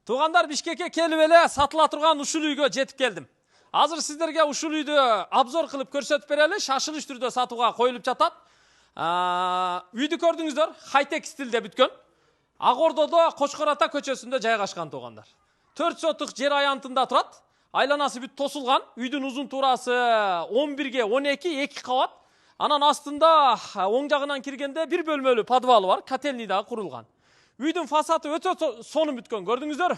Туугандар, Бишкекке келип эле сатыла турган ушул үйгө жетип келдим. Азыр сиздерге ушул үйдү обзор кылып көрсөтүп берели. Шашылыш түрдө сатууга коюлуп жатат. Үйдү көрдүңүздөр, хай-тек стилде бүткөн. Ак Ордодо Кочкор ата көчөсүндө жайгашкан туугандар. 4 сотук жер аянтында турат. Айланасы бүт тосулган. Үйдүн узун туурасы 11ге 12, 2 кабат. Анан астында оң жагынан киргенде бир бөлмөлүү подвалы бар, котельный дагы курулган. Үйдүн фасады өтө сонун бүткөн, көрдүңүздөр.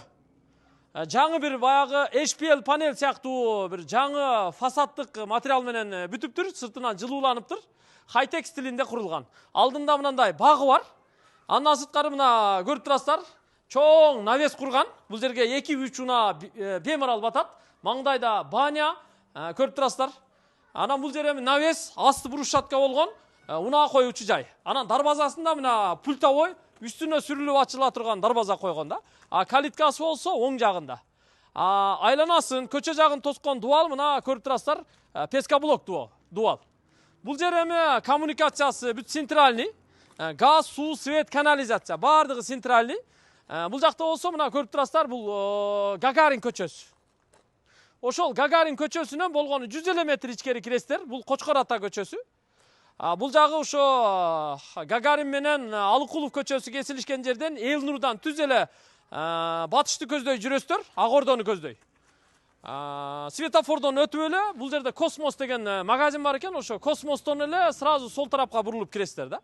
Жаңы бир баягы HPL панель сыяктуу бир жаңы фасаддык материал менен бүтүптүр, сыртынан жылууланыптыр. Хай-тек стилинде курулган. Алдында мындай багы бар. Андан сырткары мына көрүп турасыздар, чоң навес курган. Бул жерге 2-3 уна бемарал батат. Маңдайда баня, көрүп турасыздар. Анан бул жерге навес, асты брусчатка болгон, унаа коюучу жай. Анан дарбазасында мына пультовой үстүнө сүрүлүп ачыла турган дарбаза койгон да. Калиткасы болсо оң жагында. Айланасын, көчө жагын тоскон дуал мына көрүп турасыздар, пескоблок дуал. Бул жер эми коммуникациясы бүт центральный, газ, суу, свет, канализация бардыгы центральный. Бул жакта болсо мына көрүп турасыздар, бул Гагарин көчөсү. Ошол Гагарин көчөсүнөн болгону 100 метр ичкери киресиздер. Бул Кочкор ата көчөсү. Бул жагы ошо Гагарин менен Алыкулов көчөсү кесилишкен жерден Элнурдан түз эле батышты көздөй жүрөсүздөр, Ак Ордону көздөй. Светофордон өтүп эле бул жерде Космос деген магазин бар экен, ошо Космостон эле сразу сол тарапка бурулуп киресиздер да.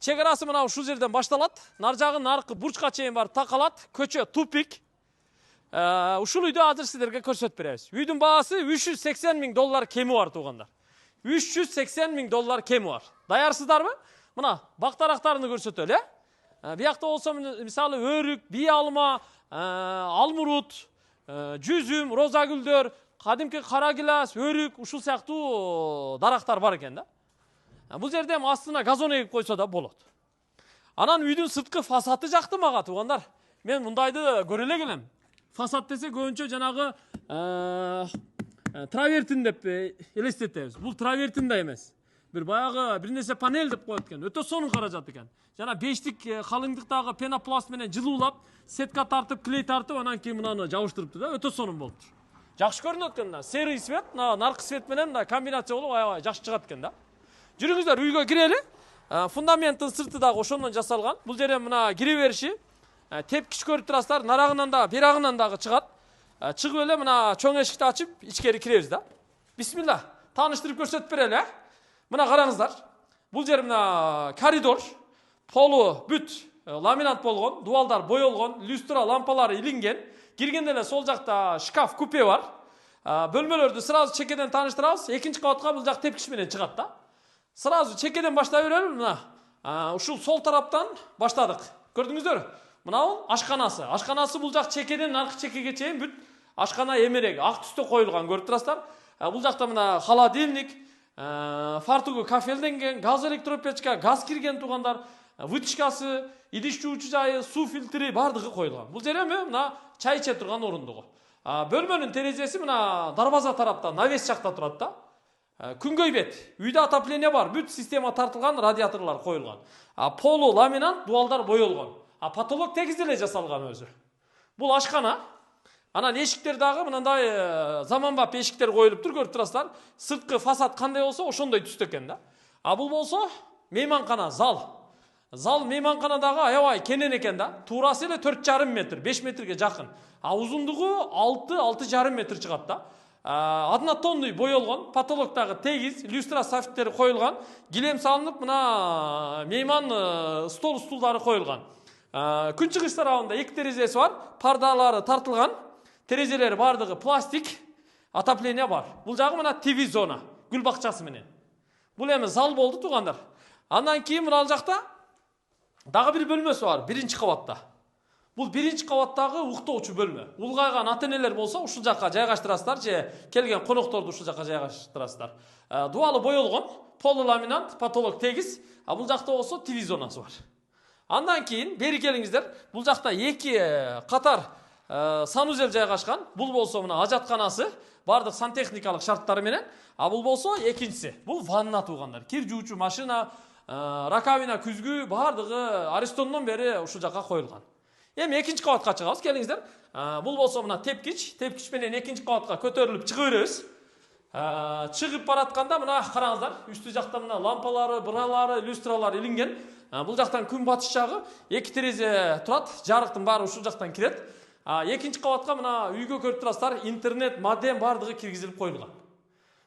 Чек арасы мына ушул жерден башталат. Нар жагын аркы бурчка чейин барып такалат. Көчө тупик. Ушул үйдү азыр сиздерге көрсөтүп беребиз. Үйдүн баасы $380 000 кеми бар туугандар. $380 000 кеми бар. Даярсыздарбы? Мына бактарактарыны көрсөтөлү, биякта болсо мисалы өрүк, бий алма, алмурут, жүзүм, роза гүлдөр, кадимки кара гилас, өрүк, ушул сыяктуу дарактар бар экен да. Бул жерде астына газон эгип койсо да болот. Анан үйдүн сырткы фасады жакты мага туугандар. Мен мындайды көрө эле келем. Фасад десе көбүнчө жанагы травертин деп элестетебиз. Бул травертин да эмес. Бир баягы бир нерсе панель деп коет экен. Өтө сонун каражат экен. Жана бештик калыңдыктагы пенопласт менен жылуулап, сетка тартып, клей тартып, анан кийин мынаны жабыштырыптыр да, өтө сонун болуптур. Жакшы көрүнөт экен да. Серый свет, наркы свет менен комбинация болуп аябай жакшы чыгат экен да. Жүрүңүздөр, үйгө кирели. Фундаменттин сырты дагы ошондон жасалган. Бул жерде мына кире бериши, тепкич көрүп турасыздар, нарагынан да, берагынан дагы чыгат. Чыгып эле мына чоң эшикти ачып, ичкери киребиз да. Бисмилла. Тааныштырып көрсөтүп берели. Мына караңыздар. Бул жер мына коридор. Полу бүт ламинат болгон, дуалдар боелгон, люстра лампалары илинген. Киргенде эле сол жакта шкаф, купе бар. Бөлмөлөрдү сразу чекеден тааныштырабыз. Экинчи кабатка бул жак тепкич менен чыгат да. Сразу чекеден баштай берели. Мына ушул сол тараптан баштадык. Көрдүңүздөр? Мына ашканасы. Ашканасы бул жак чекеден аркы чекеге чейин бүт ашкана эмереги ак түстө коюлган, көрүп турасыздар. Бул жакта мына холодильник, фартугу кафелденген, газ электропечка, газ кирген туугандар, вытяжкасы, идиш жуучу жайы, суу фильтри бардыгы коюлган. Бул жер эми мына чай иче турган орундугу. Бөлмөнүн терезеси мына дарбаза тарапта, навес жакта турат да. Күнгөй бет. Үйдө отопление бар, бүт система тартылган, радиаторлор коюлган. Полу ламинат, дуалдар боелгон. Потолок тегиз эле жасалган өзү. Бул ашкана. Анан эшиктер дагы мындай заманбап эшиктер коюлуптур, көрүп турасыздар. Сырткы фасад кандай болсо, ошондой түстө экен да. Бул болсо мейманкана, зал. Зал мейманканадагы аябай кенен экен да. Туурасы эле 4,5 метр, 5 метрге жакын. Узундугу 6,5 метр чыгат да. Однотонный боелгон, потолоктагы тегиз, люстра софиттери коюлган, килем салынып, мына мейман стол стулдары коюлган. Күн чыгыш тарабында 2 терезеси бар, пардалары тартылган, терезелери бардыгы пластик, отопление бар. Бул жагы мына ТВ зона, гүл бакчасы менен. Бул эми зал болду туугандар. Андан кийин мына жакта дагы бир бөлмөсү бар, 1-кабатта. Бул 1-кабаттагы уктоочу бөлмө. Улгайган ата-энелер болсо ушул жакка жайгаштырасыздар, же келген конокторду ушул жакка жайгаштырасыздар. Дуалы боелгон, полу ламинат, потолок тегиз, бул жакта болсо ТВ зонасы бар. Андан кийин бери келиңиздер. Бул жакта 2 катар санузел жайгашкан. Бул болсо мына ажатканасы, бардык сантехникалык шарттары менен. Бул болсо экинчиси. Бул ванна туугандар. Кир жуучу машина, раковина, күзгү бардыгы Аристондон бери ушул жакка коюлган. Эми экинчи кабатка чыгабыз, келиңиздер. Бул болсо мына тепкич менен экинчи кабатка көтөрүлүп чыга беребиз. Чыгып баратканда мына караңыздар, үстү жакта мына лампалары, быралары, люстралар илинген. Бул жактан күн батыш жагы, эки терезе турат, жарыктын баары ушул жактан кирет. Экинчи кабатка мына үйгө көрүп турасыздар, интернет, модем бардыгы киргизилип коюлган.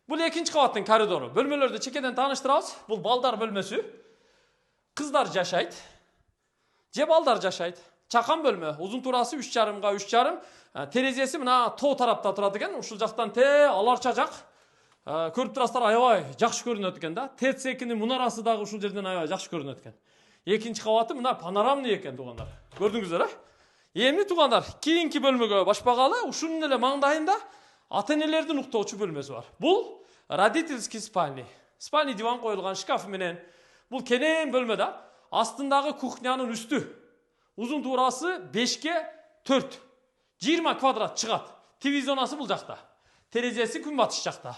Бул экинчи кабаттын коридору. Бөлмөлөрдү чекеден тааныштырабыз. Бул балдар бөлмөсү. Кыздар жашайт. Же балдар жашайт. Чакан бөлмө. Узун туурасы 3,5 га 3,5. Терезеси мына тоо тарапта турат экен. Ушул жактан аларча жак. Көрүп турасыздар, аябай жакшы көрүнөт экен да. ТЦКнын мунарасы дагы ушул жерден аябай жакшы көрүнөт экен. Экинчи кабаты мына панорамный экен туугандар. Көрдүңүздөр, Эми туугандар, кийинки бөлмөгө башпагалы, ушунун эле маңдайында ата-энелердин уктоочу бөлмөсү бар. Бул родительский спальня. Спальня диван коюлган шкаф менен. Бул кенен бөлмө да. Астындагы кухнянын үстү. Узун туурасы 5ке 4. 20 квадрат чыгат. ТВ зонасы бул жакта. Терезеси күнбатыш жакта.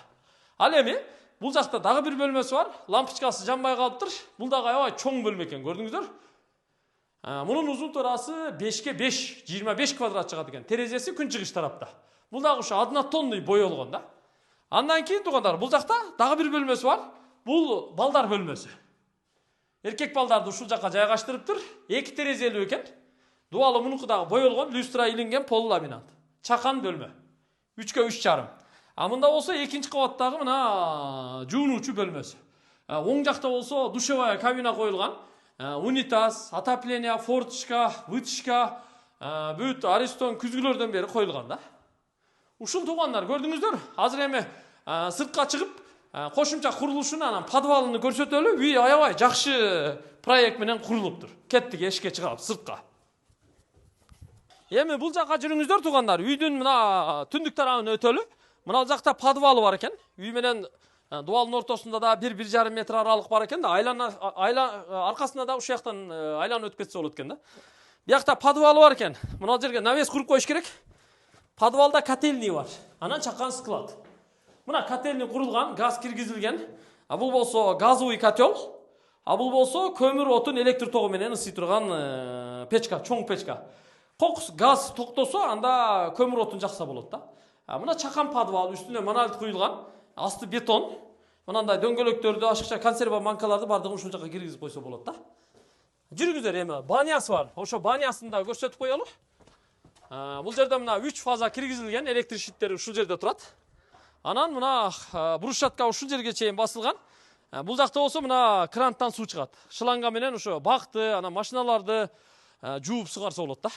Ал эми бул жакта дагы бир бөлмөсү бар. Лампочкасы жанбай калыптыр. Бул дагы аябай чоң бөлмө экен, көрдүңүздөр? Мунун узун туурасы 5ке 5, 25 квадрат чыгат экен. Терезеси күнчыгыш тарапта. Бул дагы ушу однотонный боелгон да. Андан кийин туугандар, бул жакта дагы бир бөлмөсү бар. Бул балдар бөлмөсү. Эркек балдарды ушул жакка жайгаштырыптыр. 2 терезелүү экен. Дуалы мунуку дагы боелгон, люстра илинген полламинат. Чакан бөлмө. 3ке 3,5. Мында болсо экинчи кабаттагы мына жуунуучу бөлмөсү. Оң жакта болсо душевая кабина коюлган. Унитаз, отопление, форточка, вытяжка, бүт Аристон күзгүлөрдөн бери коюлган да. Ушул туугандар, көрдүңүздөр? Азыр эми сыртка чыгып, кошумча курулушун анан подвалын көрсөтөлү. Үй аябай жакшы проект менен курулуптур. Кеттик, эшикке чыгабыз сыртка. Эми бул жакка жүрүңүздөр туугандар. Үйдүн мына түндүк тарабын өтөлү. Мына жакта подвалы бар экен. Үй менен дуалдын ортосунда да 1,5 метр аралык бар экен да. Аркасында да ушул жактан айланып өтүп кетсе болот экен да. Биякта подвалы бар экен. Мына жерге навес куруп коюш керек. Подвалда котельный бар. Анан чакан склад. Мына котельный курулган, газ киргизилген. Бул болсо газовый котел. Бул болсо көмүр отун электр тогу менен ысый турган печка, чоң печка. Кокус газ токтосо, анда көмүр отун жакса болот да. Мына чакан подвал, үстүнө монолит куюлган, асты бетон. Мынандай дөңгөлөктөрдү, ашыкча консерва банкаларды бардыгын ушул жакка киргизип койсо болот да. Жүрүңүздөр, эми банясы бар. Ошо банясын да көрсөтүп коелу. Бул жерде мына 3 фаза киргизилген, электр щиттери ушул жерде турат. Анан мына брусчатка ушул жерге чейин басылган. Бул жакта болсо мына крантан суу чыгат. Шланга менен ошо бакты, анан машиналарды жууп сугарса болот да.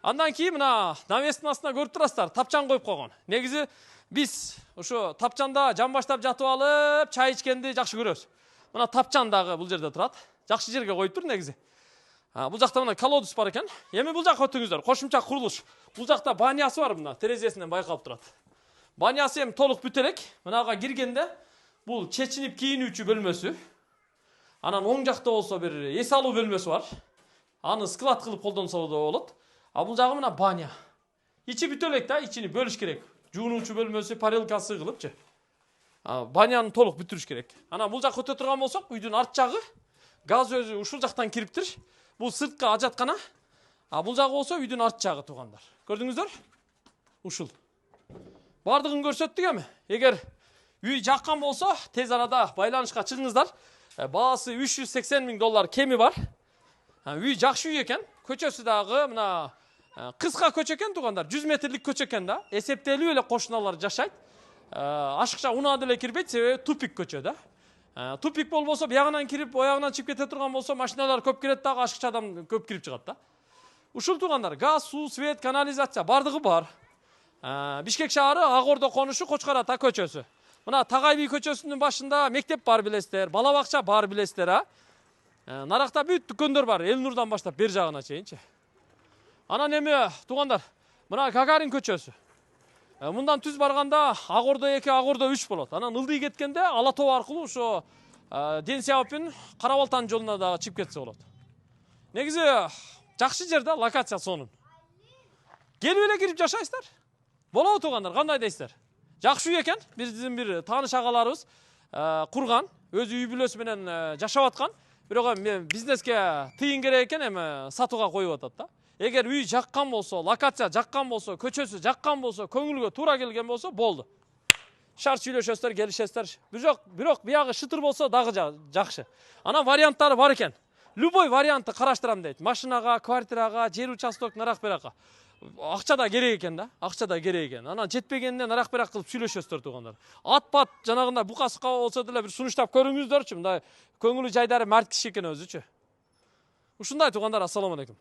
Андан кийин мына навестин астына көрүп турасыздар, тапчан коюп койгон. Негизи биз ошо тапчанда жан баштап жатып алып, чай ичкенди жакшы көрөбүз. Мына тапчан дагы бул жерде турат. Жакшы жерге коюптур негизи. Бул жакта мына колодец бар экен. Эми бул жакка өтүңүздөр. Кошумча курулуш. Бул жакта банясы бар, мына терезесинен байкалып турат. Банясы эми толук бүтө элек. Мынага киргенде бул чечинип кийинүүчү бөлмөсү. Анан оң жакта болсо бир эс алуу бөлмөсү бар. Аны склад кылып колдонсо да болот. Бул жагы мына баня. Ичи бүтө элек да, ичини бөлүш керек. Жуунуучу бөлмөсү, парилкасы кылыпчы. Баняны толук бүтүрүш керек. Анан бул жакка өтө турган болсок, үйдүн арт жагы газ өзү ушул жактан кириптир. Бул сыртка ажаткана. Бул жагы болсо үйдүн арт жагы туугандар. Көрдүңүздөр? Ушул. Бардыгын көрсөттүк эми. Эгер үй жаккан болсо, тез арада байланышка чыгыңыздар. Баасы $380,000 кеми бар. Үй жакшы үй экен. Көчөсү дагы мына кыска көчө экен туугандар. 100 метрлик көчө экен да. Эсептелүү эле кошуналар жашайт. Ашыкча унаа деле кирбейт, себеби тупик көчө да. Тупик болбосо биягынан кирип, оягынан чыгып кете турган болсо, машиналар көп кирет дагы, ашыкча адам көп кирип чыгат да. Ушул туугандар, газ, суу, свет, канализация бардыгы бар. Бишкек шаары Ак Ордо конушу Кочкор Ата көчөсү. Мына Тагай би көчөсүнүн башында мектеп бар билесиздер, бала бакча бар билесиздер, Наракта бүт дүкөндөр бар, Элнурдан баштап бер жагына чейинчи. Анан эми туугандар, мына Гагарин көчөсү. Мындан түз барганда Ак Ордо 2, Ак Ордо 3 болот. Анан ылдый кеткенде Ала тоо аркылуу ошо Ден Сяопин Карабалтан жолуна дагы чыгып кетсе болот. Негизи жакшы жер да, локация сонун. Келип эле кирип жашайсыздар. Болобу туугандар, кандай дейсиздер? Жакшы үй экен. Биздин бир тааныш агаларыбыз курган, өзү үй бүлөсү менен жашап аткан. Бирок эми бизнеске тыйын керек экен, эми сатууга коюп атат да. Эгер үй жаккан болсо, локация жаккан болсо, көчөсү жаккан болсо, көңүлгө туура келген болсо, болду. Шарт сүйлөшөсүздөр, келишесиздер. Бирок биягы шытыр болсо дагы жакшы. Анан варианттары бар экен. Любой вариантты караштырам дейт. Машинага, квартирага, жер участок нарак беракка. Акча да керек экен да. Акча да керек экен. Анан жетпегенде нарак берак кылып сүйлөшөсүздөр туугандар. Ат-пат жанагында бука сыкка болсо деле бир сунуштап көрүңүздөрчү. Мындай көңүлү жайдары мәрт киши экен өзүчү. Ушундай туугандар, ассаламу алейкум.